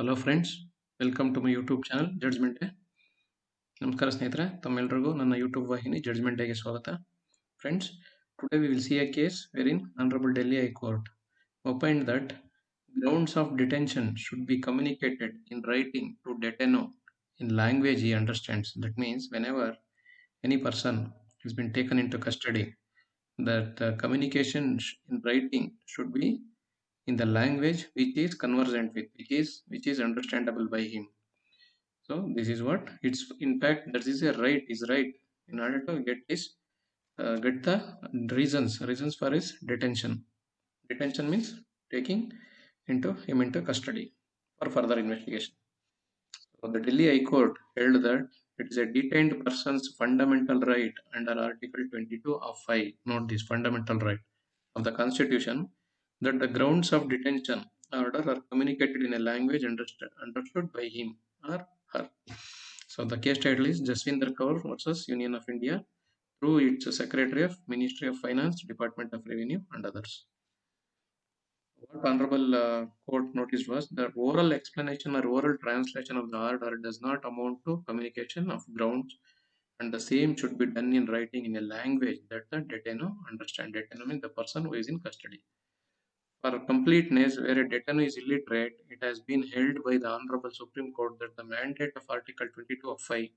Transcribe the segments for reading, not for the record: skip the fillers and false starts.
Hello friends, welcome to my YouTube channel judgement day. ನಮಸ್ಕಾರ ಸ್ನೇಹಿತರೆ, ತಮ್ಮೆಲ್ಲರಿಗೂ ನನ್ನ ಯೂಟ್ಯೂಬ್ ವಾಹಿನಿ ಜಡ್ಜ್ಮೆಂಟ್ ಡೇಗೆ ಸ್ವಾಗತ. Friends, today we will see a case wherein honourable Delhi high court opined that grounds of detention should be communicated in writing to detenu in language he understands. That means whenever any person has been taken into custody, that communication in writing should be in the language which is conversant with, which is understandable by him. So this is what it's, in fact that is a right, is right in order to get this get the reasons for his detention. Detention means taking into him into custody for further investigation. So the Delhi High Court held that it is a detained person's fundamental right under Article 22 of 5, note this, fundamental right of the Constitution, that the grounds of detention order are communicated in a language understood by him or her. So the case title is Jasvinder Kaur versus Union of India through its Secretary of Ministry of Finance, Department of Revenue and others. What Honorable Court noticed was that oral explanation or oral translation of the order does not amount to communication of grounds, and the same should be done in writing in a language that the detenu understand. Detenu means the person who is in custody. For completeness, where a detenu is illiterate, it has been held by the Honorable Supreme Court that the mandate of Article 22 of 5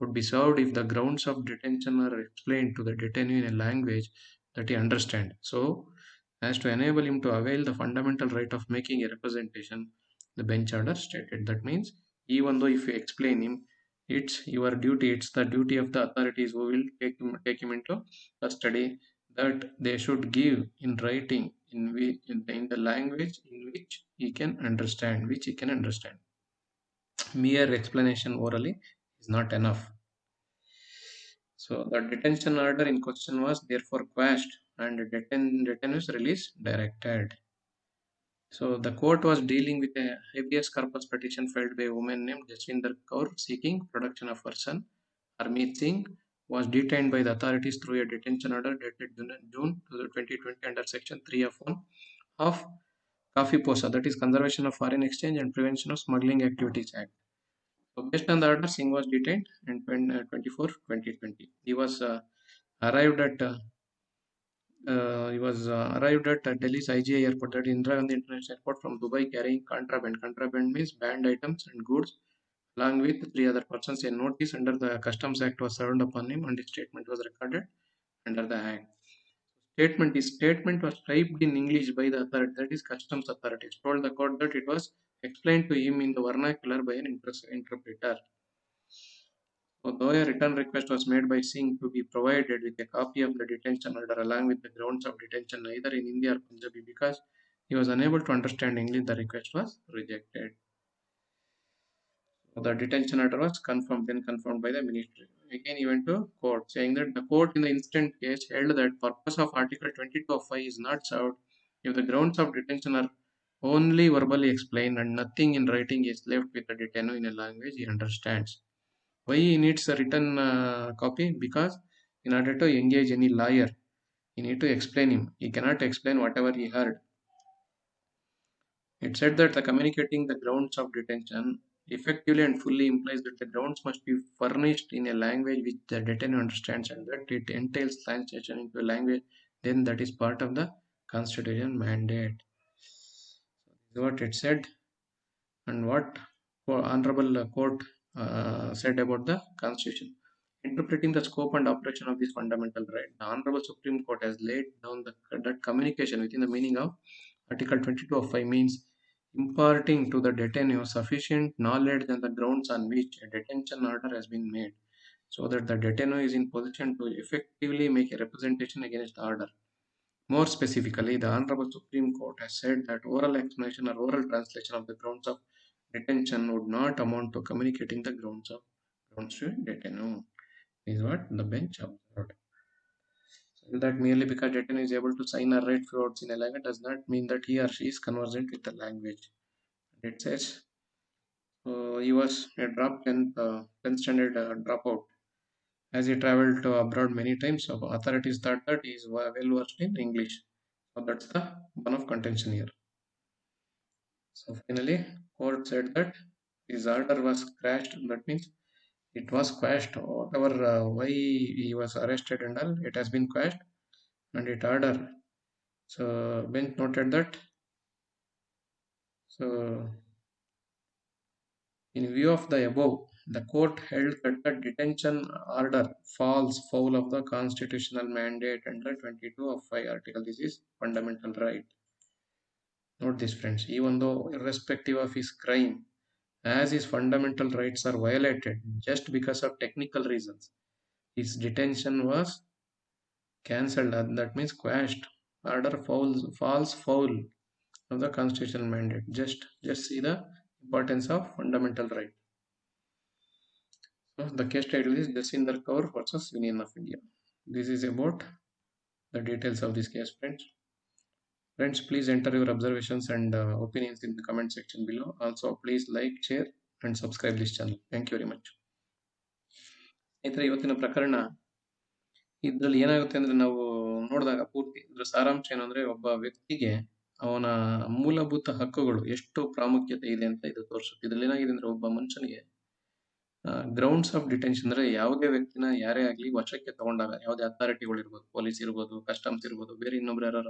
would be served if the grounds of detention are explained to the detenu in a language that he understands. So, as to enable him to avail the fundamental right of making a representation, the bench order stated. That means, even though if you explain him, it's your duty, it's the duty of the authorities who will take him into custody, that they should give in writing in the language in which he can understand, Mere explanation orally is not enough. So the detention order in question was therefore quashed and detenus release directed. So the court was dealing with a habeas corpus petition filed by a woman named Jasvinder Kaur seeking protection of her son. Harmeet Singh was detained by the authorities through a detention order dated June 2020 under Section 3 of 1 of CAFIPOSA, that is Conservation of Foreign Exchange and Prevention of Smuggling Activities Act. So based on the order, Singh was detained in 2020. He was arrived at Delhi's IGA airport, that is Indira Gandhi International Airport, from Dubai carrying contraband. Contraband means banned items and goods, along with three other persons. A notice under the Customs Act was served upon him, and his statement was recorded under the Act. His statement was typed in English by the authority, that is customs authorities, told the court that it was explained to him in the vernacular by an interpreter. Although a written request was made by Singh to be provided with a copy of the detention order along with the grounds of detention either in Hindi or Punjabi, because he was unable to understand English, the request was rejected. So the detention order was then confirmed by the ministry. Again, he went to court, saying that the court in the instant case held that purpose of Article 22 of 5 is not served if the grounds of detention are only verbally explained and nothing in writing is left with the detainee in a language he understands. Why he needs a written copy? Because in order to engage any lawyer, he need to explain him. He cannot explain whatever he heard. It said that the communicating the grounds of detention effectively and fully implies that the grounds must be furnished in a language which the detainee understands, and that it entails translation into a language, then that is part of the constitution mandate. So this is what it said, and what Honorable Court said about the Constitution. Interpreting the scope and operation of this fundamental right, the Honorable Supreme Court has laid down that communication within the meaning of Article 22 of 5 means imparting to the detainee sufficient knowledge and the grounds on which a detention order has been made, so that the detainee is in position to effectively make a representation against the order. More specifically, the Honorable Supreme Court has said that oral explanation or oral translation of the grounds of detention would not amount to communicating the grounds to detainee. Is what the bench observed. So that merely because detainee is able to sign or write few words in a language does not mean that he or she is conversant with the language. It says he was a 10th standard dropout. As he traveled to abroad many times, so authorities thought that he is well versed in English. So that's the one of contention here. So finally, court said that his order was crashed. That means it was quashed. Whatever why he was arrested and all, it has been quashed, and it order. So bench noted that. So in view of the above, the court held that the detention order falls foul of the constitutional mandate under 22 of 5 article. This is fundamental right. Note this, friends. Even though irrespective of his crime, as his fundamental rights are violated just because of technical reasons, his detention was cancelled. That means quashed. Order falls foul of the constitutional mandate. Just see the importance of fundamental right. So the case title is Jasvinder Kaur versus Union of India. This is about the details of this case, friends. Friends, please enter your observations and opinions in the comment section below. Also, please like, share, and subscribe this channel. Thank you very much. ಸ್ನೇಹಿತರೆ, ಇವತ್ತಿನ ಪ್ರಕರಣ ಇದ್ರಲ್ಲಿ ಏನಾಗುತ್ತೆ ಅಂದ್ರೆ ನಾವು ನೋಡಿದಾಗ ಪೂರ್ತಿ ಇದ್ರ ಸಾರಾಂಶ ಏನಂದ್ರೆ ಒಬ್ಬ ವ್ಯಕ್ತಿಗೆ ಅವನ ಮೂಲಭೂತ ಹಕ್ಕುಗಳು ಎಷ್ಟು ಪ್ರಾಮುಖ್ಯತೆ ಇದೆ ಅಂತ ಇದು ತೋರಿಸುತ್ತೆ. ಇದ್ರಲ್ಲಿ ಏನಾಗಿದೆ ಅಂದ್ರೆ ಒಬ್ಬ ಮನುಷ್ಯನಿಗೆ ಗ್ರೌಂಡ್ಸ್ ಆಫ್ ಡಿಟೆನ್ಷನ್ ಅಂದ್ರೆ ಯಾವುದೇ ವ್ಯಕ್ತಿನ ಯಾರೇ ಆಗ್ಲಿ ವಶಕ್ಕೆ ತಗೊಂಡಾಗ ಯಾವುದೇ ಅಥಾರಿಟಿಗಳು ಇರ್ಬೋದು, ಪೊಲೀಸ್ ಇರ್ಬೋದು, ಕಸ್ಟಮ್ಸ್ ಇರ್ಬೋದು, ಬೇರೆ ಇನ್ನೊಬ್ರು ಯಾರು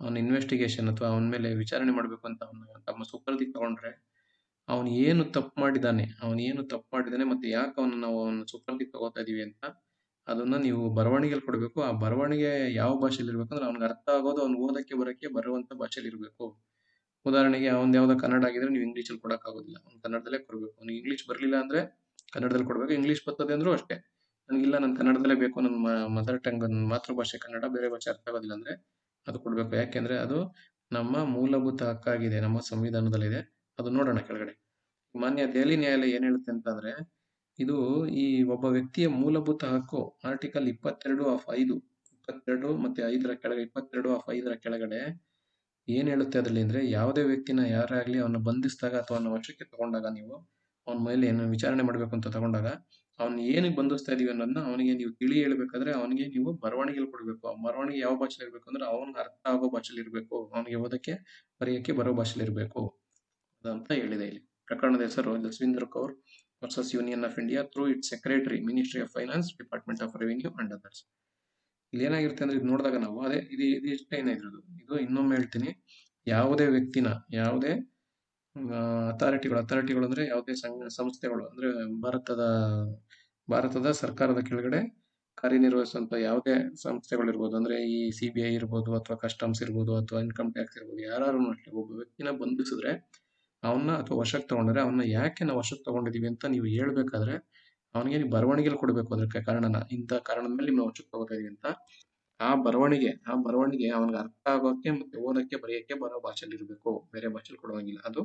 ಅವನ ಇನ್ವೆಸ್ಟಿಗೇಷನ್ ಅಥವಾ ಅವನ ಮೇಲೆ ವಿಚಾರಣೆ ಮಾಡ್ಬೇಕು ಅಂತ ಅವನ ತಮ್ಮ ಸುಪರ್ದಿಗೆ ತಗೊಂಡ್ರೆ ಅವನು ಏನು ತಪ್ಪು ಮಾಡಿದಾನೆ ಮತ್ತೆ ಯಾಕೆ ನಾವು ಅವನ ಸುಪರ್ದಿಗೆ ತಗೋತಾ ಇದೀವಿ ಅಂತ ಅದನ್ನ ನೀವು ಬರವಣಿಗೆಯಲ್ಲಿ ಕೊಡಬೇಕು. ಆ ಬರವಣಿಗೆ ಯಾವ ಭಾಷೆಯಲ್ಲಿ ಇರ್ಬೇಕು ಅಂದ್ರೆ ಅವ್ನಿಗೆ ಅರ್ಥ ಆಗೋದು, ಅವ್ನು ಓದಕ್ಕೆ ಬರಕ್ಕೆ ಬರುವಂತ ಭಾಷೆಯಲ್ಲಿ ಇರಬೇಕು. ಉದಾಹರಣೆಗೆ ಅವ್ನ್ ಯಾವ್ದೋ ಕನ್ನಡ ಆಗಿದ್ರೆ ನೀವು ಇಂಗ್ಲೀಷಲ್ಲಿ ಕೊಡಕ್ ಆಗೋದಿಲ್ಲ, ಅವ್ನು ಕನ್ನಡದಲ್ಲೇ ಕೊಡ್ಬೇಕು. ಅವ್ನಿಗೆ ಇಂಗ್ಲೀಷ್ ಬರ್ಲಿಲ್ಲ ಅಂದ್ರೆ ಕನ್ನಡದಲ್ಲಿ ಕೊಡ್ಬೇಕು. ಇಂಗ್ಲೀಷ್ ಬರ್ತದೆ ಅಂದ್ರೂ ಅಷ್ಟೇ, ನನಗಿಲ್ಲ ನನ್ ಕನ್ನಡದಲ್ಲೇ ಬೇಕು, ನನ್ನ ಮದರ್ ಟಂಗ್ ಮಾತೃಭಾಷೆ ಕನ್ನಡ, ಬೇರೆ ಭಾಷೆ ಅರ್ಥ ಆಗೋದಿಲ್ಲ ಅಂದ್ರೆ ಅದು ಕೊಡ್ಬೇಕು. ಯಾಕೆಂದ್ರೆ ಅದು ನಮ್ಮ ಮೂಲಭೂತ ಹಕ್ಕಾಗಿದೆ, ನಮ್ಮ ಸಂವಿಧಾನದಲ್ಲಿದೆ. ಅದು ನೋಡೋಣ ಕೆಳಗಡೆ. ಮಾನ್ಯ ದೆಹಲಿ ನ್ಯಾಯಾಲಯ ಏನ್ ಹೇಳುತ್ತೆ ಅಂತಂದ್ರೆ, ಇದು ಈ ಒಬ್ಬ ವ್ಯಕ್ತಿಯ ಮೂಲಭೂತ ಹಕ್ಕು ಆರ್ಟಿಕಲ್ 22 ಆಫ್ 5, 22 ಮತ್ತೆ 5ರ ಕೆಳಗೆ 22 ಆಫ್ 5ರ ಕೆಳಗಡೆ ಏನ್ ಹೇಳುತ್ತೆ ಅದ್ರಲ್ಲಿ ಅಂದ್ರೆ, ಯಾವುದೇ ವ್ಯಕ್ತಿನ ಯಾರೇ ಆಗ್ಲಿ ಅವನ್ನ ಬಂಧಿಸಿದಾಗ ಅಥವಾ ಅವನ ವಶಕ್ಕೆ ತಗೊಂಡಾಗ ನೀವು ಅವನ ಮೇಲೆ ಏನು ವಿಚಾರಣೆ ಮಾಡ್ಬೇಕು ಅಂತ ತಗೊಂಡಾಗ ಅವ್ನ ಏನಕ್ಕೆ ಬಂಧಿಸ್ತಾ ಇದೀವಿ ಅನ್ನೋದನ್ನ ಅವನಿಗೆ ನೀವು ತಿಳಿ ಹೇಳ್ಬೇಕಾದ್ರೆ ಅವನಿಗೆ ನೀವು ಬರವಣಿಗೆಯಲ್ಲಿ ಕೊಡ್ಬೇಕು. ಆ ಬರವಣಿಗೆ ಯಾವ ಭಾಷೆಲಿ ಇರ್ಬೇಕು ಅಂದ್ರೆ ಅವನಿಗೆ ಅರ್ಥ ಆಗೋ ಭಾಷೆಲಿ ಇರ್ಬೇಕು, ಅವನಿಗೆ ಓದಕ್ಕೆ ಬರೆಯಕ್ಕೆ ಬರೋ ಭಾಷೆಲಿ ಇರ್ಬೇಕು ಅಂತ ಹೇಳಿದೆ. ಇಲ್ಲಿ ಪ್ರಕರಣದ ಹೆಸರು Jaswinder Kaur versus union of India through its secretary, ministry of finance, department of revenue and others. ಇಲ್ಲಿ ಏನಾಗಿರುತ್ತೆ ಅಂದ್ರೆ, ಇದು ನೋಡಿದಾಗ ನಾವು ಅದೇ ಇದು ಇಷ್ಟ ಏನಾಗಿರೋದು, ಇದು ಇನ್ನೊಮ್ಮೆ ಹೇಳ್ತೀನಿ, ಯಾವುದೇ ವ್ಯಕ್ತಿನ ಯಾವುದೇ ಅಥಾರಿಟಿಗಳು ಅಂದ್ರೆ ಯಾವುದೇ ಸಂಸ್ಥೆಗಳು ಅಂದ್ರೆ ಭಾರತದ ಸರ್ಕಾರದ ಕೆಳಗಡೆ ಕಾರ್ಯನಿರ್ವಹಿಸುವಂತ ಯಾವುದೇ ಸಂಸ್ಥೆಗಳಿರ್ಬೋದು, ಅಂದ್ರೆ ಈ CBI ಇರ್ಬೋದು ಅಥವಾ ಕಸ್ಟಮ್ಸ್ ಇರ್ಬೋದು ಅಥವಾ ಇನ್ಕಮ್ ಟ್ಯಾಕ್ಸ್ ಇರ್ಬೋದು, ಯಾರು ಅಷ್ಟೇ ಒಬ್ಬ ವ್ಯಕ್ತಿನ ಬಂಧಿಸಿದ್ರೆ ಅವನ್ನ ಅಥವಾ ವಶಕ್ಕೆ ತಗೊಂಡ್ರೆ ಅವನ್ನ ಯಾಕೆ ನಾವು ವಶಕ್ಕೆ ತಗೊಂಡಿದೀವಿ ಅಂತ ನೀವು ಹೇಳ್ಬೇಕಾದ್ರೆ ಅವನಿಗೆ ನೀವು ಬರವಣಿಗೆಯಲ್ಲಿ ಕೊಡ್ಬೇಕು. ಅದಕ್ಕೆ ಕಾರಣನ ಇಂಥ ಕಾರಣದ ಮೇಲೆ ನೀವು ವಶಕ್ಕೆ ತಗೋತಾ ಇದೀವಿ ಅಂತ ಆ ಬರವಣಿಗೆ ಅವನಿಗೆ ಅರ್ಥ ಆಗೋಕೆ ಮತ್ತೆ ಓದಕ್ಕೆ ಬರೆಯಕ್ಕೆ ಬರೋ ಭಾಷೆಯಲ್ಲಿ ಇರಬೇಕು, ಬೇರೆ ಭಾಷೆಯಲ್ಲಿ ಕೊಡುವಂಗಿಲ್ಲ. ಅದು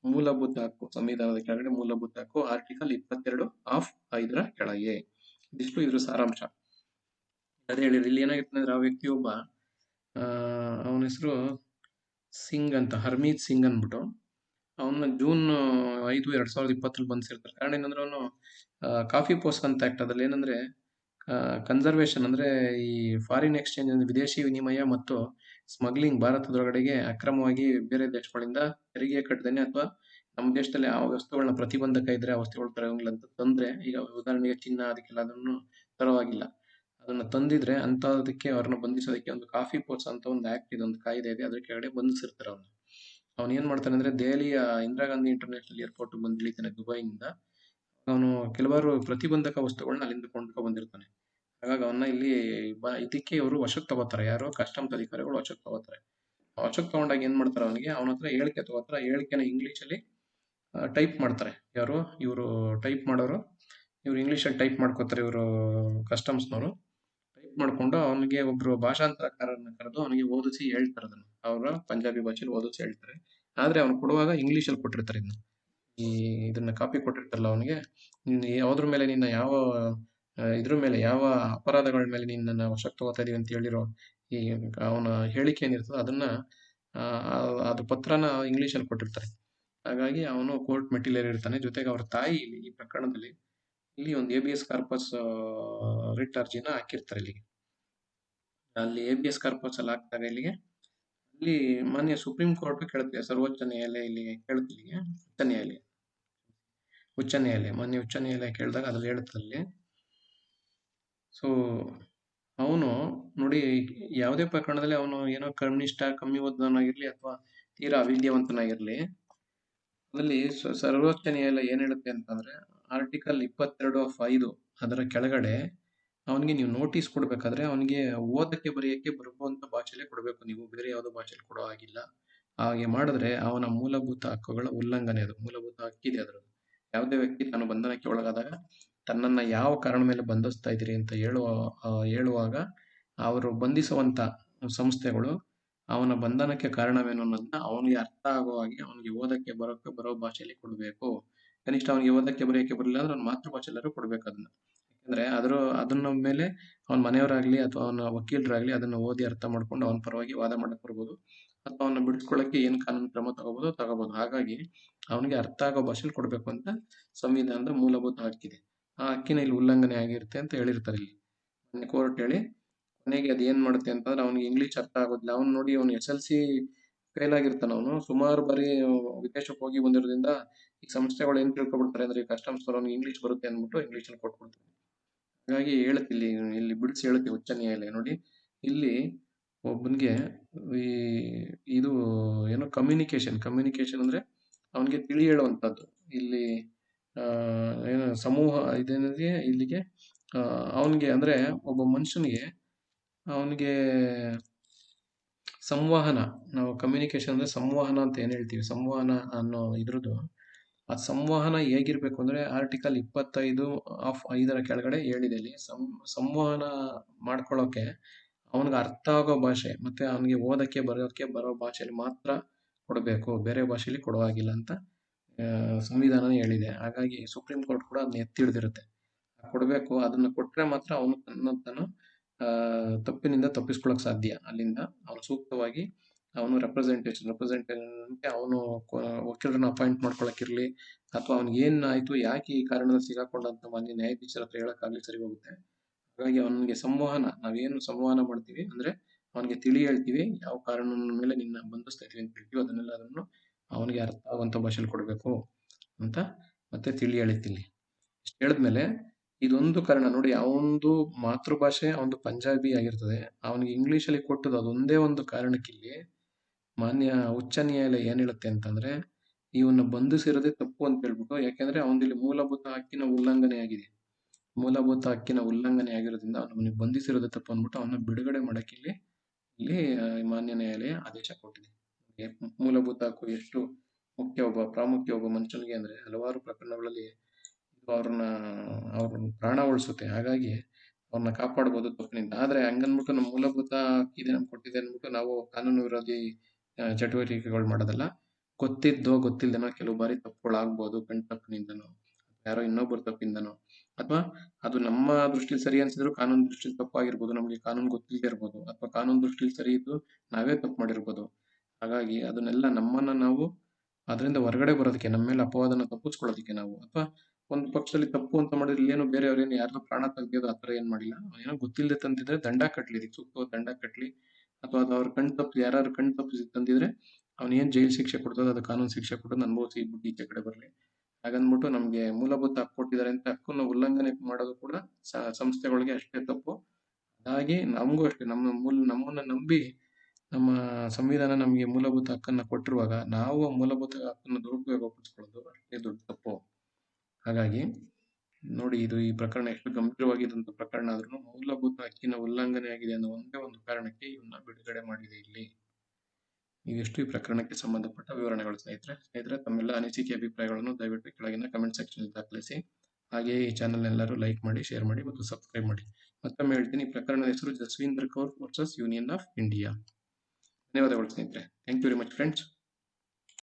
ಮೂಲಭೂತ ಹಕ್ಕು, ಸಂವಿಧಾನದ ಕೆಳಗಡೆ ಮೂಲಭೂತ ಹಕ್ಕು ಆರ್ಟಿಕಲ್ 22 ಆಫ್ 5ರ ಕೆಳಗೆ. ಇದಿಷ್ಟು ಇದ್ರ ಸಾರಾಂಶ. ಅದೇ ಹೇಳಿದ್ರೆ ಇಲ್ಲಿ ಏನಾಗಿರ್ತದೆ ಅಂದ್ರೆ, ಆ ವ್ಯಕ್ತಿ ಒಬ್ಬ ಅವನ ಹೆಸರು ಸಿಂಗ್ ಅಂತ, ಹರ್ಮೀತ್ ಸಿಂಗ್ ಅನ್ಬಿಟ್ಟು, ಅವನ್ನ ಜೂನ್ 5, 2020 ಬಂಧಿಸಿರ್ತಾರೆ. ಕಾರಣ ಏನಂದ್ರೆ ಅವನು ಕಾಫಿ ಪೋಸ್ಟ್ ಆಕ್ಟ್ ಅದ್ರಲ್ಲಿ ಏನಂದ್ರೆ ಕನ್ಸರ್ವೇಷನ್ ಅಂದ್ರೆ ಈ ಫಾರಿನ್ ಎಕ್ಸ್ಚೇಂಜ್ ಅಂದ್ರೆ ವಿದೇಶಿ ವಿನಿಮಯ ಮತ್ತು ಸ್ಮಗ್ಲಿಂಗ್, ಭಾರತದೊಳಗಡೆಗೆ ಅಕ್ರಮವಾಗಿ ಬೇರೆ ದೇಶಗಳಿಂದ ತೆರಿಗೆ ಕಟ್ಟದೇನೆ ಅಥವಾ ನಮ್ಮ ದೇಶದಲ್ಲಿ ಆ ವಸ್ತುಗಳನ್ನ ಪ್ರತಿಬಂಧಕ ಇದ್ರೆ ಆ ವಸ್ತುಗಳು ತರೋಂಗಿಲ್ಲ ಅಂತ ತಂದ್ರೆ, ಈಗ ಉದಾಹರಣೆಗೆ ಚಿನ್ನ ಅದಕ್ಕೆಲ್ಲ ಅದನ್ನು ತರೋವಾಗಿಲ್ಲ, ಅದನ್ನ ತಂದಿದ್ರೆ ಅಂತದಕ್ಕೆ ಅವ್ರನ್ನ ಬಂಧಿಸೋದಕ್ಕೆ ಒಂದು ಕಾಫಿ ಪೋಸ್ಟ್ ಅಂತ ಒಂದು ಆಕ್ಟ್ ಇದೆ, ಒಂದು ಕಾಯ್ದೆ ಇದೆ, ಅದ್ರ ಕೆಳಗಡೆ ಬಂಧಿಸಿರ್ತಾರೆ ಅವ್ನು. ಅವ್ನು ಏನ್ ಮಾಡ್ತಾನೆ ಅಂದ್ರೆ, ದೆಹಲಿಯ ಇಂದಿರಾ ಗಾಂಧಿ ಇಂಟರ್ನ್ಯಾಷನಲ್ ಏರ್ಪೋರ್ಟ್ ಬಂದು ಇಳಿತಾನೆ ದುಬೈನಿಂದ. ಅವನು ಕೆಲವಾರು ಪ್ರತಿಬಂಧಕ ವಸ್ತುಗಳನ್ನ ಅಲ್ಲಿಂದ ಕೊಂಡ್ಕೊ ಬಂದಿರ್ತಾನೆ. ಹಾಗಾಗಿ ಅವನ್ನ ಇಲ್ಲಿ ಇದಕ್ಕೆ ಇವರು ವಶಕ್ಕೆ ತಗೋತಾರೆ, ಯಾರು ಕಸ್ಟಮ್ಸ್ ಅಧಿಕಾರಿಗಳು ವಶಕ್ಕೆ ತಗೋತಾರೆ. ವಶಕ್ಕೆ ತಗೊಂಡಾಗ ಏನ್ ಮಾಡ್ತಾರೆ, ಅವನ ಹತ್ರ ಹೇಳಿಕೆ ತಗೋತಾರೆ. ಹೇಳಿಕೆನ ಇಂಗ್ಲಿಷ್ ಅಲ್ಲಿ ಟೈಪ್ ಮಾಡ್ತಾರೆ. ಯಾರು ಇವರು ಟೈಪ್ ಮಾಡೋರು, ಇವ್ರು ಇಂಗ್ಲಿಷಲ್ಲಿ ಟೈಪ್ ಮಾಡ್ಕೋತಾರೆ. ಇವರು ಕಸ್ಟಮ್ಸ್ನವರು ಟೈಪ್ ಮಾಡ್ಕೊಂಡು ಅವನಿಗೆ ಒಬ್ರು ಭಾಷಾಂತರಕಾರರನ್ನ ಕರೆದು ಅವನಿಗೆ ಓದಿಸಿ ಹೇಳ್ತಾರೆ. ಅದನ್ನ ಅವರ ಪಂಜಾಬಿ ಭಾಷೆಯಲ್ಲಿ ಓದಿಸಿ ಹೇಳ್ತಾರೆ. ಆದ್ರೆ ಅವ್ನು ಕೊಡುವಾಗ ಇಂಗ್ಲಿಷಲ್ಲಿ ಕೊಟ್ಟಿರ್ತಾರೆ. ಇದನ್ನ ಕಾಪಿ ಕೊಟ್ಟಿರ್ತಾರಲ್ಲ ಅವನಿಗೆ, ಯಾವ್ದ್ರ ಮೇಲೆ ನಿನ್ನ ಯಾವ ಇದ್ರ ಮೇಲೆ ಯಾವ ಅಪರಾಧಗಳ ಮೇಲೆ ನಿನ್ನ ವಶಕ್ಕೆ ತಗೋತಾ ಇದೀವಿ ಅಂತ ಹೇಳಿರೋ ಈ ಅವನ ಹೇಳಿಕೆ ಏನಿರ್ತದೆ ಅದನ್ನ ಅದು ಪತ್ರನ ಇಂಗ್ಲಿಷಲ್ಲಿ ಕೊಟ್ಟಿರ್ತಾರೆ. ಹಾಗಾಗಿ ಅವನು ಕೋರ್ಟ್ ಮೆಟೀರಿಯಲ್ ಇರ್ತಾನೆ. ಜೊತೆಗೆ ಅವ್ರ ತಾಯಿ ಈ ಪ್ರಕರಣದಲ್ಲಿ ಇಲ್ಲಿ ಒಂದು ABS ಕಾರ್ಪಸ್ ರಿಟ್ ಅರ್ಜಿನ ಹಾಕಿರ್ತಾರೆ. ಅಲ್ಲಿ ABS ಕಾರ್ಪಸ್ ಅಲ್ಲಿ ಹಾಕಿದಾಗ ಇಲ್ಲಿಗೆ ಇಲ್ಲಿ ಮಾನ್ಯ ಸುಪ್ರೀಂ ಕೋರ್ಟ್ ಕೇಳುತ್ತೆ, ಸರ್ವೋಚ್ಚ ನ್ಯಾಯಾಲಯ ಇಲ್ಲಿ ಕೇಳುತ್ತಿಲ್ಲ, ಉಚ್ಚ ನ್ಯಾಯಾಲಯ ಮಾನ್ಯ ಉಚ್ಚ ನ್ಯಾಯಾಲಯ ಕೇಳಿದಾಗ ಅದ್ರಲ್ಲಿ ಹೇಳುತ್ತಲ್ಲಿ. ಸೊ ಅವನು ನೋಡಿ, ಯಾವುದೇ ಪ್ರಕರಣದಲ್ಲಿ ಅವನು ಏನೋ ಕಮ್ಯುನಿಸ್ಟ, ಕಮ್ಮಿ ಓದ್ದವನಾಗಿರ್ಲಿ ಅಥವಾ ತೀರಾ ಅವಿದ್ಯಾವಂತನಾಗಿರ್ಲಿ, ಅದರಲ್ಲಿ ಸರ್ವೋಚ್ಚ ನ್ಯಾಯಾಲಯ ಏನ್ ಹೇಳುತ್ತೆ ಅಂತಂದ್ರೆ, ಆರ್ಟಿಕಲ್ 22(5) ಅದರ ಕೆಳಗಡೆ ಅವನಿಗೆ ನೀವು ನೋಟಿಸ್ ಕೊಡ್ಬೇಕಾದ್ರೆ ಅವನಿಗೆ ಓದಕ್ಕೆ ಬರೆಯಕ್ಕೆ ಬರುವಂತ ಭಾಷೆಯಲ್ಲೇ ಕೊಡಬೇಕು, ನೀವು ಬೇರೆ ಯಾವುದೋ ಭಾಷೆಯಲ್ಲಿ ಕೊಡೋ ಆಗಿಲ್ಲ. ಹಾಗೆ ಮಾಡಿದ್ರೆ ಅವನ ಮೂಲಭೂತ ಹಕ್ಕುಗಳ ಉಲ್ಲಂಘನೆ, ಅದು ಮೂಲಭೂತ ಹಕ್ಕಿದೆ ಅದ್ರದ್ದು. ಯಾವುದೇ ವ್ಯಕ್ತಿ ತಾನು ಬಂಧನಕ್ಕೆ ಒಳಗಾದಾಗ ತನ್ನನ್ನ ಯಾವ ಕಾರಣ ಮೇಲೆ ಬಂಧಿಸ್ತಾ ಇದ್ದೀರಿ ಅಂತ ಹೇಳುವಾಗ ಅವರು ಬಂಧಿಸುವಂತ ಸಂಸ್ಥೆಗಳು ಅವನ ಬಂಧನಕ್ಕೆ ಕಾರಣವೇನು ಅನ್ನೋದನ್ನ ಅವನಿಗೆ ಅರ್ಥ ಆಗೋ ಹಾಗೆ ಅವನಿಗೆ ಓದಕ್ಕೆ ಬರೋ ಭಾಷೆಯಲ್ಲಿ ಕೊಡಬೇಕು. ಕನಿಷ್ಠ ಅವನಿಗೆ ಓದಕ್ಕೆ ಬರೆಯಕ್ಕೆ ಬರಲಿಲ್ಲ ಅಂದ್ರೆ ಅವ್ನ ಮಾತೃಭಾಷೆಯಲ್ಲಾದ್ರೂ ಕೊಡ್ಬೇಕು ಅದನ್ನ. ಯಾಕಂದ್ರೆ ಅದನ್ನ ಮೇಲೆ ಅವನ ಮನೆಯವರಾಗ್ಲಿ ಅಥವಾ ಅವನ ವಕೀಲರಾಗ್ಲಿ ಅದನ್ನ ಓದಿ ಅರ್ಥ ಮಾಡ್ಕೊಂಡು ಅವನ ಪರವಾಗಿ ವಾದ ಮಾಡಕ್ ಬರ್ಬೋದು, ಅಥವಾ ಅವನ್ನ ಬಿಡಿಸ್ಕೊಳ್ಳಕ್ಕೆ ಏನ್ ಕಾನೂನು ಕ್ರಮ ತಗೋಬಹುದು. ಹಾಗಾಗಿ ಅವನಿಗೆ ಅರ್ಥ ಆಗೋ ಭಾಷೆಯಲ್ಲಿ ಕೊಡ್ಬೇಕು ಅಂತ ಸಂವಿಧಾನದ ಮೂಲಭೂತ ಹಕ್ಕಿದೆ. ಆ ಹಕ್ಕಿನ ಇಲ್ಲಿ ಉಲ್ಲಂಘನೆ ಆಗಿರುತ್ತೆ ಅಂತ ಹೇಳಿರ್ತಾರೆ ಇಲ್ಲಿ ಕೋರ್ಟ್ ಹೇಳಿ. ಕೊನೆಗೆ ಅದ್ ಏನ್ ಮಾಡುತ್ತೆ ಅಂತಂದ್ರೆ, ಅವ್ನಿಗೆ ಇಂಗ್ಲಿಷ್ ಅರ್ಥ ಆಗೋದಿಲ್ಲ. ಅವ್ನು ನೋಡಿ, ಅವ್ನು SLC ಫೇಲ್ ಆಗಿರ್ತಾನ. ಅವನು ಸುಮಾರು ಬಾರಿ ವಿದೇಶಕ್ಕೆ ಹೋಗಿ ಬಂದಿರೋದ್ರಿಂದ ಈ ಸಂಸ್ಥೆಗಳು ಏನ್ ತಿಳ್ಕೊಬಿಡ್ತಾರೆ ಅಂದ್ರೆ, ಈ ಕಸ್ಟಮ್ಸ್ ಅವ್ನಿಗೆ ಇಂಗ್ಲಿಷ್ ಬರುತ್ತೆ ಅಂದ್ಬಿಟ್ಟು ಇಂಗ್ಲಿಷ್ ಅಲ್ಲಿ ಕೊಟ್ಬಿಡ್ತಾರೆ. ಹಾಗಾಗಿ ಇಲ್ಲಿ ಬಿಡಿಸಿ ಹೇಳುತ್ತೆ ಉಚ್ಚ ನ್ಯಾಯಾಲಯ. ನೋಡಿ, ಇಲ್ಲಿ ಒಬ್ಬನಿಗೆ ಇದು ಏನೋ ಕಮ್ಯುನಿಕೇಶನ್ ಅಂದ್ರೆ ಅವನಿಗೆ ತಿಳಿ ಹೇಳುವಂತದ್ದು. ಇಲ್ಲಿ ಏನು ಸಮೂಹ ಇದೇನಿದೆ ಇಲ್ಲಿಗೆ, ಅವನಿಗೆ ಅಂದ್ರೆ ಒಬ್ಬ ಮನುಷ್ಯನಿಗೆ ಅವನಿಗೆ ಸಂವಹನ, ನಾವು ಕಮ್ಯುನಿಕೇಶನ್ ಅಂದ್ರೆ ಸಂವಹನ ಅಂತ ಏನ್ ಹೇಳ್ತೀವಿ, ಸಂವಹನ ಅನ್ನೋ ಇದ್ರದ್ದು ಆ ಸಂವಹನ ಹೇಗಿರ್ಬೇಕು ಅಂದ್ರೆ ಆರ್ಟಿಕಲ್ 25(5) ಕೆಳಗಡೆ ಹೇಳಿದೆ. ಇಲ್ಲಿ ಸಂವಹನ ಮಾಡ್ಕೊಳ್ಳೋಕೆ ಅವನಿಗೆ ಅರ್ಥ ಆಗೋ ಭಾಷೆ ಮತ್ತೆ ಅವನಿಗೆ ಓದಕ್ಕೆ ಬರೋ ಭಾಷೆಯಲ್ಲಿ ಮಾತ್ರ ಕೊಡಬೇಕು, ಬೇರೆ ಭಾಷೆಯಲ್ಲಿ ಕೊಡೋ ಹಾಗಿಲ್ಲ ಅಂತ ಸಂವಿಧಾನ ಹೇಳಿದೆ. ಹಾಗಾಗಿ ಸುಪ್ರೀಂ ಕೋರ್ಟ್ ಕೂಡ ಅದನ್ನ ಎತ್ತಿ ಹಿಡಿದಿರುತ್ತೆ, ಕೊಡಬೇಕು. ಅದನ್ನ ಕೊಟ್ರೆ ಮಾತ್ರ ಅವನು ತಾನು ತಪ್ಪಿನಿಂದ ತಪ್ಪಿಸ್ಕೊಳಕ್ ಸಾಧ್ಯ. ಅಲ್ಲಿಂದ ಅವನು ಸೂಕ್ತವಾಗಿ ಅವನು ರೆಪ್ರೆಸೆಂಟೇಷನ್ ಅವನು ವಕೀಲರನ್ನ ಅಪಾಯಿಂಟ್ ಮಾಡ್ಕೊಳಕ್ಕಿರ್ಲಿ, ಅಥವಾ ಅವ್ನಿಗೆ ಏನ್ ಆಯ್ತು, ಯಾಕೆ ಈ ಕಾರಣದಲ್ಲಿ ಸಿಗಾಕೊಂಡಂತ ಮಾನ್ಯ ನ್ಯಾಯಾಧೀಶರ ಹತ್ರ ಹೇಳಕ್ಕಾಗ್ಲಿ ಸರಿ ಹೋಗುತ್ತೆ. ಹಾಗಾಗಿ ಅವನಿಗೆ ನಾವೇನು ಸಂವಹನ ಮಾಡ್ತೀವಿ ಅಂದ್ರೆ ಅವನಿಗೆ ತಿಳಿ ಹೇಳ್ತೀವಿ, ಯಾವ ಕಾರಣದ ಮೇಲೆ ನಿನ್ನ ಬಂಧಿಸ್ತಾ ಇದೀವಿ ಅಂತ ಹೇಳ್ತೀವಿ, ಅದನ್ನು ಅವನಿಗೆ ಅರ್ಥ ಆಗುವಂತ ಭಾಷೆಯಲ್ಲಿ ಕೊಡ್ಬೇಕು ಅಂತ ಮತ್ತೆ ತಿಳಿ ಹೇಳಿತ್ತಿಲ್ಲಿ. ಇಷ್ಟು ಹೇಳಿದ್ಮೇಲೆ ಇದೊಂದು ಕಾರಣ ನೋಡಿ, ಅವನದು ಮಾತೃಭಾಷೆ ಅವನದು ಪಂಜಾಬಿ ಆಗಿರ್ತದೆ, ಅವನಿಗೆ ಇಂಗ್ಲಿಷ್ ಅಲ್ಲಿ ಕೊಟ್ಟದ್ದು ಅದೊಂದೇ ಒಂದು ಕಾರಣಕ್ಕಿಲ್ಲಿ ಮಾನ್ಯ ಉಚ್ಚ ನ್ಯಾಯಾಲಯ ಏನ್ ಹೇಳುತ್ತೆ ಅಂತಂದ್ರೆ, ಇವನ್ನ ಬಂಧಿಸಿರೋದೇ ತಪ್ಪು ಅಂತ ಹೇಳ್ಬಿಟ್ಟು. ಯಾಕೆಂದ್ರೆ ಅವನಲ್ಲಿ ಮೂಲಭೂತ ಹಕ್ಕಿನ ಉಲ್ಲಂಘನೆ ಆಗಿದೆ. ಮೂಲಭೂತ ಹಕ್ಕಿನ ಉಲ್ಲಂಘನೆ ಆಗಿರೋದ್ರಿಂದ ಅವನಿಗೆ ಬಂಧಿಸಿರೋದೇ ತಪ್ಪು ಅಂದ್ಬಿಟ್ಟು ಅವನ್ನ ಬಿಡುಗಡೆ ಮಾಡಕ್ಕೆ ಇಲ್ಲಿ ಮಾನ್ಯ ನ್ಯಾಯಾಲಯ ಆದೇಶ ಕೊಟ್ಟಿದೆ. ಮೂಲಭೂತ ಹಕ್ಕು ಎಷ್ಟು ಪ್ರಾಮುಖ್ಯ ಒಬ್ಬ ಮನುಷ್ಯನಿಗೆ ಅಂದ್ರೆ, ಹಲವಾರು ಪ್ರಕರಣಗಳಲ್ಲಿ ಅವ್ರ ಪ್ರಾಣ ಉಳಿಸುತ್ತೆ. ಹಾಗಾಗಿ ಅವ್ರನ್ನ ಕಾಪಾಡಬಹುದು ತಪ್ಪಿನಿಂದ. ಆದ್ರೆ ಹಂಗನ್ಬಿಟ್ಟು ನಮ್ಮ ಮೂಲಭೂತ ಹಕ್ಕಿದೆ ನಮ್ಗೆ ಕೊಟ್ಟಿದೆ ಅಂದ್ಬಿಟ್ಟು ನಾವು ಕಾನೂನು ವಿರೋಧಿ ಚಟುವಟಿಕೆಗಳು ಮಾಡೋದಲ್ಲ. ಗೊತ್ತಿದ್ದೋ ಗೊತ್ತಿಲ್ದೇನೋ ಕೆಲವು ಬಾರಿ ತಪ್ಪುಗಳಾಗ್ಬೋದು, ಕಣ್ ತಪ್ಪಿನಿಂದನೋ ಯಾರೋ ಇನ್ನೊಬ್ಬರ ತಪ್ಪಿಂದನೋ, ಅಥವಾ ಅದು ನಮ್ಮ ದೃಷ್ಟಿಲಿ ಸರಿ ಅನ್ಸಿದ್ರು ಕಾನೂನು ದೃಷ್ಟಿಲಿ ತಪ್ಪಾಗಿರ್ಬೋದು, ನಮ್ಗೆ ಕಾನೂನು ಗೊತ್ತಿಲ್ಲದೆ ಇರ್ಬೋದು, ಅಥವಾ ಕಾನೂನು ದೃಷ್ಟಿಲಿ ಸರಿ ಇದ್ದು ನಾವೇ ತಪ್ಪು ಮಾಡಿರ್ಬೋದು. ಹಾಗಾಗಿ ಅದನ್ನೆಲ್ಲ ನಮ್ಮನ್ನ ನಾವು ಅದರಿಂದ ಹೊರಗಡೆ ಬರೋದಕ್ಕೆ, ನಮ್ಮ ಮೇಲೆ ಅಪವಾದನ ತಪ್ಪಿಸ್ಕೊಳ್ಳೋದಕ್ಕೆ ನಾವು, ಅಥವಾ ಒಂದು ಪಕ್ಷದಲ್ಲಿ ತಪ್ಪು ಅಂತ ಮಾಡಿದ್ರೆ ಇಲ್ಲೇನು ಬೇರೆಯವ್ರೇನು ಯಾರ್ದು ಪ್ರಾಣ ತೆಗ್ಯೋದು ಆತರ ಏನ್ ಮಾಡಿಲ್ಲ. ಏನೋ ಗೊತ್ತಿಲ್ಲದೆ ತಂದಿದ್ರೆ ದಂಡ ಕಟ್ಲಿ, ಇದಕ್ಕೆ ಸೂಕ್ತವಾದ ದಂಡ ಕಟ್ಲಿ, ಅಥವಾ ಅದು ಅವ್ರ ಯಾರು ಕಣ್ ತಪ್ಪಿಸಿ ತಂದಿದ್ರೆ ಅವ್ನ ಏನ್ ಜೈಲ್ ಶಿಕ್ಷೆ ಕೊಡ್ತದೆ ಅದು ಕಾನೂನು ಶಿಕ್ಷೆ ಕೊಡೋದು ಅನುಭವಿಸಿ ಬಿಟ್ಟು ಈಚೆ ಕಡೆ ಬರ್ಲಿ. ಹಾಗಂದ್ಬಿಟ್ಟು ನಮ್ಗೆ ಮೂಲಭೂತ ಹಕ್ಕು ಕೊಟ್ಟಿದ್ದಾರೆ ಅಂತ ಹಕ್ಕನ್ನು ಉಲ್ಲಂಘನೆ ಮಾಡೋದು ಕೂಡ ಸಂಸ್ಥೆಗಳಿಗೆ ಅಷ್ಟೇ ತಪ್ಪು. ಹಾಗಾಗಿ ನಮಗೂ ಅಷ್ಟೇ, ನಮ್ಮನ್ನ ನಂಬಿ ನಮ್ಮ ಸಂವಿಧಾನ ನಮಗೆ ಮೂಲಭೂತ ಹಕ್ಕನ್ನ ಕೊಟ್ಟಿರುವಾಗ ನಾವು ಮೂಲಭೂತ ಹಕ್ಕನ್ನು ದುರುಪಯೋಗ ಪಡಿಸ್ಕೊಳ್ಳೋದು ಅಷ್ಟೇ ದೊಡ್ಡ ತಪ್ಪು. ಹಾಗಾಗಿ ನೋಡಿ, ಈ ಪ್ರಕರಣ ಎಷ್ಟು ಗಂಭೀರವಾಗಿದ್ದಂತ ಪ್ರಕರಣ ಆದ್ರೂ ಮೂಲಭೂತ ಹಕ್ಕಿನ ಉಲ್ಲಂಘನೆ ಆಗಿದೆ ಅನ್ನೋ ಒಂದೇ ಒಂದು ಕಾರಣಕ್ಕೆ ಇವನ್ನ ಬಿಡುಗಡೆ ಮಾಡಿದೆ ಇಲ್ಲಿ. ಇವೆಷ್ಟು ಈ ಪ್ರಕರಣಕ್ಕೆ ಸಂಬಂಧಪಟ್ಟ ವಿವರಣೆಗಳು. ಸ್ನೇಹಿತರೆ ತಮ್ಮೆಲ್ಲ ಅನಿಸಿಕೆ ಅಭಿಪ್ರಾಯಗಳನ್ನು ದಯವಿಟ್ಟು ಕೆಳಗಿನ ಕಮೆಂಟ್ ಸೆಕ್ಷನ್ ದಾಖಲಿಸಿ. ಹಾಗೆಯೇ ಈ ಚಾನಲ್ ಎಲ್ಲರೂ ಲೈಕ್ ಮಾಡಿ, ಶೇರ್ ಮಾಡಿ ಮತ್ತು ಸಬ್ಸ್ಕ್ರೈಬ್ ಮಾಡಿ. ಮತ್ತೊಮ್ಮೆ ಹೇಳ್ತೀನಿ, ಈ ಪ್ರಕರಣದ ಹೆಸರು Jaswinder Kaur versus union of India. ಧನ್ಯವಾದಗಳು ಸ್ನೇಹಿತರೆ. Thank you very much friends.